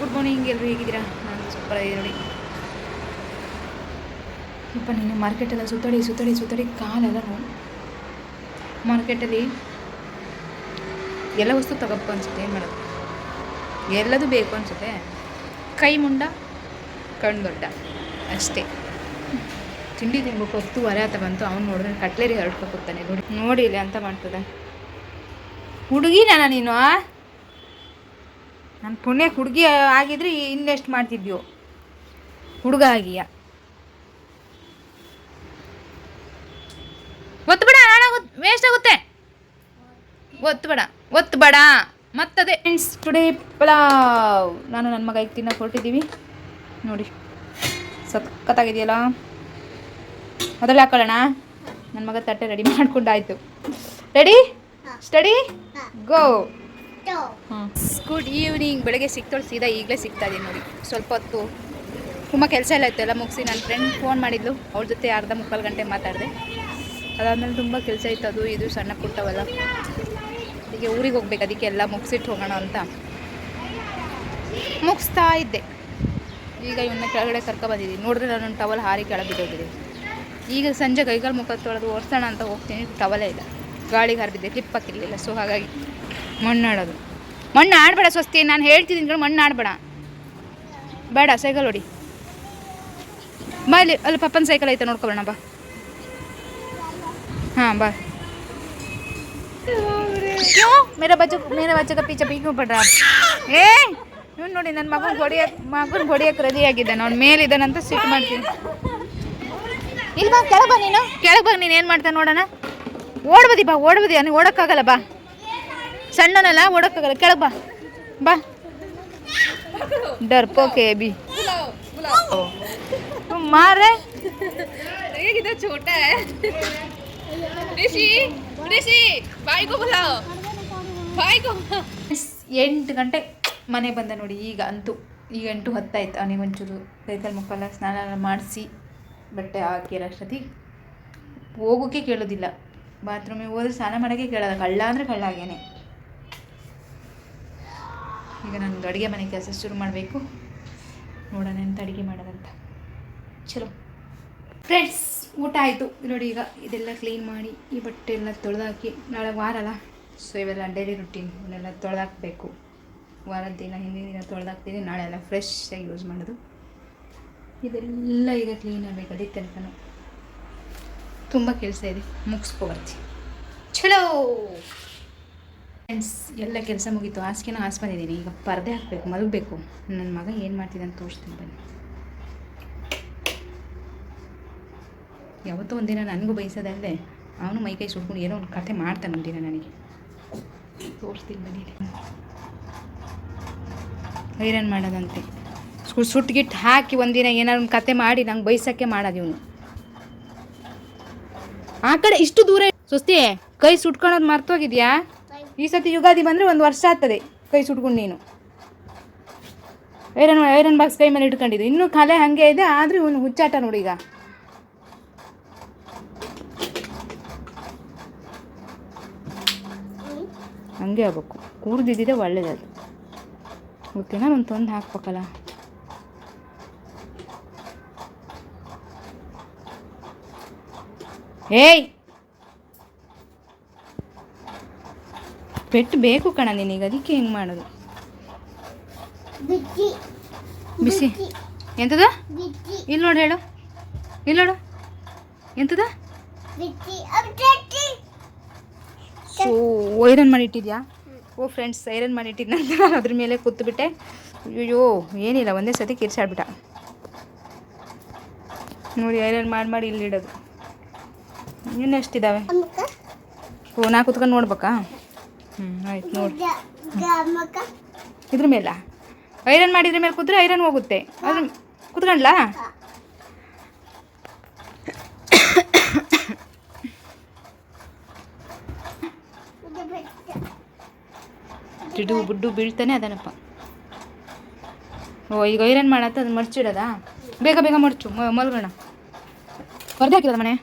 Good morning, ಎಲ್ಲರೂ ಹೇಗಿದ್ದೀರಾ? ನಾನು ಸೂಪರ್ ಆಗಿದೆ ನೋಡಿ. ಇಪ್ಪ ನೀನು ಮಾರ್ಕೆಟೆಲ್ಲ ಸುತ್ತಾಡಿ ಕಾಲೆಲ್ಲ ನೋವು. ಮಾರ್ಕೆಟಲ್ಲಿ ಎಲ್ಲ ವಸ್ತು ತಗೋಬೇಕು ಅನಿಸುತ್ತೆ. ಏನು ಮಾಡೋದು, ಎಲ್ಲದೂ ಬೇಕು ಅನಿಸುತ್ತೆ. ಕೈ ಮುಂಡ ಕಣ್ಣು ದೊಡ್ಡ ಅಷ್ಟೇ. ತಿಂಡಿ ತಿನ್ಬೇಕು, 10:15 ಆತ ಬಂತು. ಅವ್ನು ನೋಡಿದ್ರೆ ಕಟ್ಲೇರಿ ಹೊರಡ್ಕೊತಾನೆ. ನೋಡಿ ಇಲ್ಲಿ ಅಂತ ಮಾಡ್ತದೆ. ಹುಡುಗಿನ ನೀನು? ನನ್ನ ಪುಣ್ಯಕ್ಕೆ ಹುಡುಗಿ ಆಗಿದ್ರೆ ಇನ್ನೆಷ್ಟು ಮಾಡ್ತಿದ್ಯೋ, ಹುಡುಗ ಆಗಿಯ. ಒತ್ತುಬೇಡ, ವೇಸ್ಟ್ ಆಗುತ್ತೆ. ಒತ್ತುಬೇಡ ಮತ್ತದೇ. ಫ್ರೆಂಡ್ಸ್, ಟುಡೇ ಪಲಾವ್ ನಾನು ನನ್ನ ಮಗ ಈಗ ತಿನ್ನೋಕೆ ಹೊರಟಿದ್ದೀವಿ. ನೋಡಿ ಸಖತ್ತಾಗಿದೆಯಲ್ಲ. ಅದರಲ್ಲಿ ಹಾಕೊಳ್ಳೋಣ. ನನ್ನ ಮಗ ತಟ್ಟೆ ರೆಡಿ ಮಾಡ್ಕೊಂಡಾಯ್ತು. Ready, steady, go. Good evening. ಬೆಳಗ್ಗೆ ಸಿಕ್ತೋಳು ಸೀದಾ ಈಗಲೇ ಸಿಗ್ತಾ ಇದೀನಿ ನೋಡಿ. ಸ್ವಲ್ಪ ಹೊತ್ತು ತುಂಬ ಕೆಲಸ ಎಲ್ಲ ಇತ್ತು, ಎಲ್ಲ ಮುಗಿಸಿ ನನ್ನ ಫ್ರೆಂಡ್ ಫೋನ್ ಮಾಡಿದ್ಲು. ಅವ್ರ ಜೊತೆ ಅರ್ಧ ಮುಕ್ಕಾಲು ಗಂಟೆ ಮಾತಾಡಿದೆ. ಅದಾದಮೇಲೆ ತುಂಬ ಕೆಲಸ ಇತ್ತು, ಅದು ಇದು ಸಣ್ಣ ಪುಟ್ಟವಲ್ಲ. ಅದಕ್ಕೆ ಊರಿಗೆ ಹೋಗ್ಬೇಕು, ಅದಕ್ಕೆ ಎಲ್ಲ ಮುಗಿಸಿಟ್ಟು ಹೋಗೋಣ ಅಂತ ಮುಗಿಸ್ತಾ ಇದ್ದೆ. ಈಗ ಇವನ್ನ ಕೆಳಗಡೆ ಕರ್ಕೊಬಂದಿದ್ದೀನಿ. ನೋಡಿದ್ರೆ ನಾನು ಟವಲ್ ಹಾರಿ ಕೆಳಗೆ ಬಿದ್ದೋಗಿದೆ. ಈಗ ಸಂಜೆ ಕೈಗಾಲು ಮುಖ ತೊಳೆದು ಒರೆಸೋಣ ಅಂತ ಹೋಗ್ತೀನಿ, ಟವಲೇ ಇಲ್ಲ. ಗಾಳಿಗೆ ಹರಿದಿದ್ದೆ, ಕ್ಲಿಪ್ ಹಾಕಿರಲಿಲ್ಲ. ಸೊ ಹಾಗಾಗಿ ಮಣ್ಣಾಡೋದು. ಮಣ್ಣು ಆಡಬೇಡ ಸ್ವಸ್ತಿ, ನಾನು ಹೇಳ್ತಿದ್ದೀನಿ ಕಡೆ. ಮಣ್ಣು ಆಡಬೇಡ, ಬೇಡ. ಸೈಕಲ್ ಹೊಡಿ ಬಾ. ಅಲ್ಲಿ ಪಪ್ಪನ ಸೈಕಲ್ ಐತೆ, ನೋಡ್ಕೊಬೋಣ ಬಾ. ಹಾಂ ಬಾ. ಮೇರಾ ಬಚ್ಚ ಪೀಚೆ ಕ್ಯೂ ಪಡ್ರ? ಇವ್ನು ನೋಡಿ ನನ್ನ ಮಗನ ಹೊಡಿಯಕ್ಕೆ ರೆಡಿ ಆಗಿದ್ದಾನೆ. ಅವ್ನು ಮೇಲಿದ್ದಾನಂತ ಸಿಟ್ಟು ಮಾಡ್ತೀನಿ. ಇಲ್ಲಿ ಬಾ, ಕೆಳಗೆ ಬಾ. ಕೆಳಗೆ ಬಾ. ನೀನು ಏನು ಮಾಡ್ತಾನೆ ನೋಡೋಣ. ಓಡ್ಬದಿ ಬಾ, ಓಡ್ಬದಿ. ನೀನು ಓಡೋಕ್ಕಾಗಲ್ಲ ಬಾ, ಸಣ್ಣನಲ್ಲ, ಓಡೋಕ್ಕಾಗಲ್ಲ. ಕೆಳಗೆ ಬಾ ಬಾ. ಡರ್ಪೋಕೆ ಬಿ ಮಾರೆ ಹೇಗಿದೆ ಚೋಟ. ಬಾಯ್ಗೋ ಬುಲಾವ್, ಬಾಯ್ಗೋ. 8 ಗಂಟೆ ಮನೆಗೆ ಬಂದ ನೋಡಿ. ಈಗ 8:10 ಆಯ್ತು. ಅವನಿಗೆ ಒಂಚೂರು ಕೈಕಾಲು ಮುಖಲ್ಲ ಸ್ನಾನ ಮಾಡಿಸಿ ಬಟ್ಟೆ ಹಾಕಿರೋ ಅಷ್ಟೊತ್ತಿಗೆ ಹೋಗೋಕ್ಕೆ ಕೇಳೋದಿಲ್ಲ. ಬಾತ್ರೂಮಿಗೆ ಹೋದ್ರೆ ಸ್ನಾನ ಮಾಡೋಕ್ಕೆ ಕೇಳೋಲ್ಲ. ಕಳ್ಳ ಅಂದರೆ ಕಳ್ಳ ಆಗೇನೆ. ಈಗ ನನಗೆ ಅಡುಗೆ ಮನೆ ಕೆಲಸ ಶುರು ಮಾಡಬೇಕು. ನೋಡೋಣ ಎಂತ ಅಡುಗೆ ಮಾಡೋದಂತ. ಚಲೋ ಫ್ರೆಂಡ್ಸ್, ಊಟ ಆಯಿತು ನೋಡಿ. ಈಗ ಇದೆಲ್ಲ ಕ್ಲೀನ್ ಮಾಡಿ ಈ ಬಟ್ಟೆ ಎಲ್ಲ ತೊಳೆದಾಕಿ, ನಾಳೆ ವಾರ ಅಲ್ಲ, ಸೊ ಇವೆಲ್ಲ ಡೈಲಿ ರುಟೀನ್. ಇವನ್ನೆಲ್ಲ ತೊಳೆದಾಕಬೇಕು. ವಾರದ ದಿನ ಹಿಂದಿನ ದಿನ ತೊಳೆದಾಕ್ತೀನಿ. ನಾಳೆ ಎಲ್ಲ ಫ್ರೆಶ್ಶಾಗಿ ಯೂಸ್ ಮಾಡೋದು. ಇದೆಲ್ಲ ಈಗ ಕ್ಲೀನ್ ಆಗಬೇಕು. ಅದಕ್ಕೆ ತನಕ ತುಂಬ ಕೆಲಸ ಇದೆ, ಮುಗಿಸ್ಕೊಬರ್ತೀನಿ. ಚಲೋ ಫ್ರೆಂಡ್ಸ್, ಎಲ್ಲ ಕೆಲಸ ಮುಗೀತು. ಹಾಸಿಗೆನ ಬಂದಿದ್ದೀನಿ. ಈಗ ಪರದೆ ಹಾಕಬೇಕು, ಮಲಗಬೇಕು. ನನ್ನ ಮಗ ಏನು ಮಾಡ್ತಿದ್ದಾನೆ ತೋರಿಸ್ತೀನಿ ಬನ್ನಿ. ಯಾವತ್ತೂ ಒಂದಿನ ನನಗೂ ಬಯಸೋದಲ್ಲದೆ ಅವನು ಮೈಕೈ ಸುಟ್ಕೊಂಡು ಏನೋ ಒಂದು ಕಥೆ ಮಾಡ್ತಾನೆ ಒಂದಿನ. ನನಗೆ ತೋರಿಸ್ತೀನಿ ಬನ್ನಿ. ಐರನ್ ಮಾಡೋದಂತೆ. ಸುಟ್ಗಿಟ್ಟು ಹಾಕಿ ಒಂದಿನ ಏನಾದ್ರು ಒಂದು ಕತೆ ಮಾಡಿ ನಂಗೆ ಬೈಸೋಕ್ಕೆ ಮಾಡೋದು ಇವನು. ಆ ಕಡೆ ಇಷ್ಟು ದೂರ ಸುಸ್ತಿ ಕೈ ಸುಟ್ಕೊಳೋದು ಮರ್ತೋಗಿದ್ಯಾ? ಈ ಸತಿ ಯುಗಾದಿ ಬಂದರೆ 1 ವರ್ಷ ಆಗ್ತದೆ ಕೈ ಸುಟ್ಕೊಂಡು ನೀನು. ಐರನ್ ಬಾಕ್ಸ್ ಕೈ ಮೇಲೆ ಇಟ್ಕೊಂಡಿದ್ದು ಇನ್ನೂ ಕಲೆ ಹಾಗೆ ಇದೆ. ಆದರೆ ಇವನು ಹುಚ್ಚಾಟ ನೋಡಿ. ಈಗ ಹಂಗೆ ಆಗ್ಬೇಕು. ಕೂರ್ದಿದ್ದಿದೆ ಒಳ್ಳೇದದು. ಓಕೆನಾ? ಒಂದು ತೊಂದು ಹಾಕ್ಬೇಕಲ್ಲ. ಏಯ್, ಪೆಟ್ಟು ಬೇಕು ಕಣ ನಿನಗೆ, ಅದಕ್ಕೆ ಹೆಂಗೆ ಮಾಡೋದು? ಬಿಸಿ ಎಂತದ? ಇಲ್ಲಿ ನೋಡು, ಹೇಳು. ಇಲ್ಲಿ ನೋಡು, ಎಂತದ? ಸೊ ಐರನ್ ಮಾಡಿಟ್ಟಿದ್ಯಾ? ಓ ಫ್ರೆಂಡ್ಸ್, ಐರನ್ ಮಾಡಿಟ್ಟಿದ್ದ ನಂತರ ಅದ್ರ ಮೇಲೆ ಕೂತ್ಬಿಟ್ಟೆ. ಅಯ್ಯೋ ಏನಿಲ್ಲ, ಒಂದೇ ಸತಿ ಕಿರ್ಚಾಡ್ಬಿಟ್ಟ ನೋಡಿ. ಐರನ್ ಮಾಡಿ ಇಲ್ಲಿಡೋದು. ಇನ್ನೆಷ್ಟಿದ್ದಾವೆ? ಓ, ನಾ ಕೂತ್ಕೊಂಡು ನೋಡ್ಬೇಕಾ? ಆಯ್ತು ನೋಡಿ. ಇದ್ರ ಮೇಲೆ ಐರನ್ ಮಾಡಿದ್ರ ಮೇಲೆ ಕೂತ್ರೆ ಐರನ್ ಹೋಗುತ್ತೆ. ಅದ್ರ ಕೂತ್ಕೊಂಡ್ಲಾ? ಬುಡ್ಡು ಬೀಳ್ತಾನೆ ಅದನಪ್ಪ. ಓ, ಈಗ ಐರನ್ ಮಾಡತ್ತ ಅದನ್ನ ಮರ್ಚಿಡೋದಾ? ಬೇಗ ಮರ್ಚು, ಮಲ್ಗೋಣ. ಹೊರದೆ ಹಾಕಿದ ಮನೆ.